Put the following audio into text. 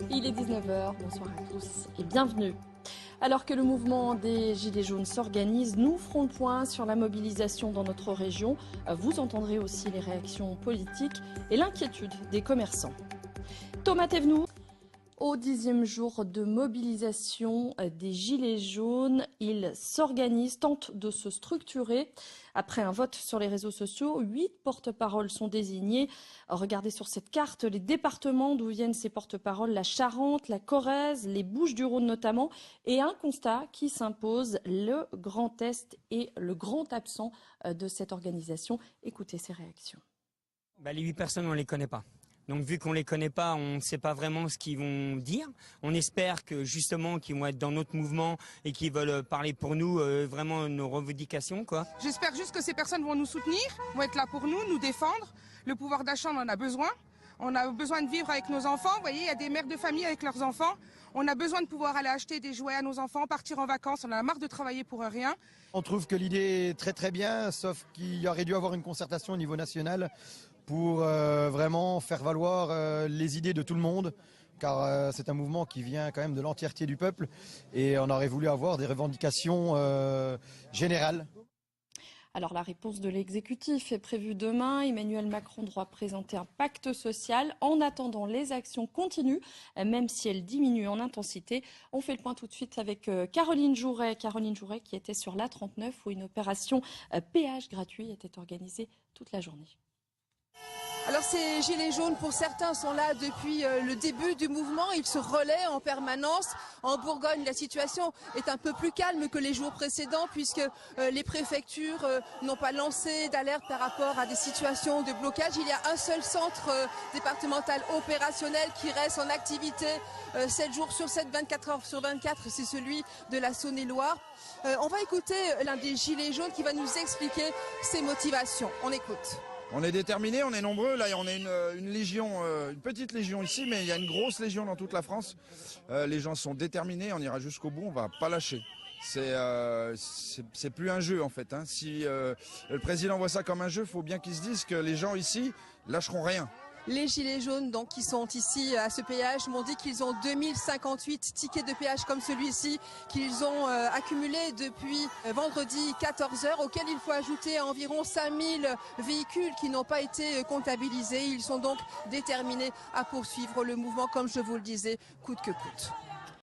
Il est 19 h, bonsoir à tous et bienvenue. Alors que le mouvement des Gilets jaunes s'organise, nous ferons le point sur la mobilisation dans notre région. Vous entendrez aussi les réactions politiques et l'inquiétude des commerçants. Thomas Thévenoud. Au 10e jour de mobilisation des Gilets jaunes, ils s'organisent, tentent de se structurer. Après un vote sur les réseaux sociaux, 8 porte-paroles sont désignés. Regardez sur cette carte les départements d'où viennent ces porte-paroles, la Charente, la Corrèze, les Bouches-du-Rhône notamment. Et un constat qui s'impose, le Grand Est est le grand absent de cette organisation. Écoutez ces réactions. Les 8 personnes, on ne les connaît pas. Donc vu qu'on ne les connaît pas, on ne sait pas vraiment ce qu'ils vont dire. On espère que justement qu'ils vont être dans notre mouvement et qu'ils veulent parler pour nous, vraiment nos revendications, quoi. J'espère juste que ces personnes vont nous soutenir, vont être là pour nous défendre. Le pouvoir d'achat, on en a besoin. On a besoin de vivre avec nos enfants. Vous voyez, il y a des mères de famille avec leurs enfants. On a besoin de pouvoir aller acheter des jouets à nos enfants, partir en vacances. On en a marre de travailler pour rien. On trouve que l'idée est très très bien, sauf qu'il aurait dû avoir une concertation au niveau national pour vraiment faire valoir les idées de tout le monde, car c'est un mouvement qui vient quand même de l'entièreté du peuple et on aurait voulu avoir des revendications générales. Alors la réponse de l'exécutif est prévue demain. Emmanuel Macron doit présenter un pacte social. En attendant, les actions continuent, même si elles diminuent en intensité. On fait le point tout de suite avec Caroline Jouret. Caroline Jouret qui était sur l'A39 où une opération péage gratuit était organisée toute la journée. Alors ces gilets jaunes, pour certains, sont là depuis le début du mouvement. Ils se relaient en permanence. En Bourgogne, la situation est un peu plus calme que les jours précédents puisque les préfectures n'ont pas lancé d'alerte par rapport à des situations de blocage. Il y a un seul centre départemental opérationnel qui reste en activité 7 jours sur 7, 24 heures sur 24. C'est celui de la Saône-et-Loire. On va écouter l'un des gilets jaunes qui va nous expliquer ses motivations. On écoute. On est déterminés, on est nombreux. Là, on est une légion, une petite légion ici, mais il y a une grosse légion dans toute la France. Les gens sont déterminés, on ira jusqu'au bout, on va pas lâcher. C'est plus un jeu en fait. Hein. Si le président voit ça comme un jeu, il faut bien qu'il se dise que les gens ici lâcheront rien. Les gilets jaunes donc, qui sont ici à ce péage m'ont dit qu'ils ont 2058 tickets de péage comme celui-ci qu'ils ont accumulés depuis vendredi 14 h, auquel il faut ajouter environ 5000 véhicules qui n'ont pas été comptabilisés. Ils sont donc déterminés à poursuivre le mouvement, comme je vous le disais, coûte que coûte.